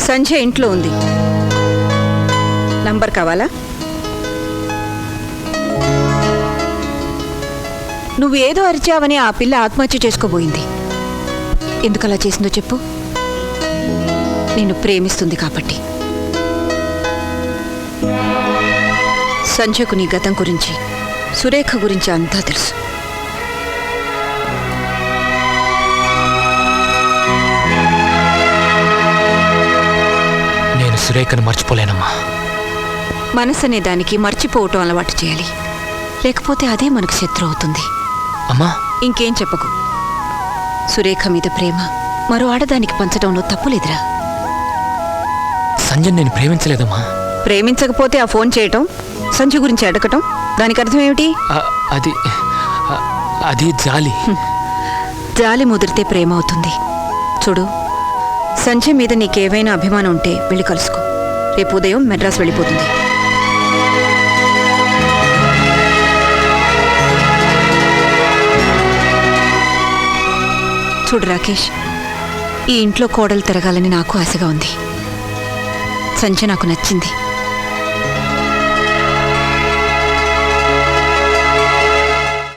సంజయ్ ఇంట్లో ఉంది. నంబర్ కావాలా? నువ్వు ఏదో అరిచావని ఆ పిల్ల ఆత్మహత్య చేసుకోబోయింది. ఎందుకలా చేసిందో చెప్పు. నిన్ను ప్రేమిస్తుంది కాబట్టి. సంజయ్కు నీ గతం గురించి, సురేఖ గురించి అంతా తెలుసు. నేను సురేఖను మర్చిపోలేనమ్మా. మనసు అనే దానికి మర్చిపోవటం అలవాటు చేయాలి, లేకపోతే అదే మనకు శత్రు అవుతుంది. అమ్మా, ఇంకేం చెప్పకు. సురేఖ మీద ప్రేమ మరో ఆడదానికి పంచడంలో తప్పులేదురా. సంజయ్ నేను ప్రేమించలేదమ్మా. ప్రేమించకపోతే ఆ ఫోన్ చేయటం, సంజయ్ గురించి అడగటం, దానికి అర్థం ఏమిటి? అది జాలి. జాలి ముదిరితే ప్రేమ అవుతుంది. చూడు, సంజయ్ మీద నీకేవైనా అభిమానం ఉంటే వెళ్ళి కలుసుకో. రేపు ఉదయం మెడ్రాస్ వెళ్ళిపోతుంది. చూడు రాకేష్, ఈ ఇంట్లో కోడలు తిరగాలని నాకు ఆశగా ఉంది. సంజయ్ నాకు నచ్చింది.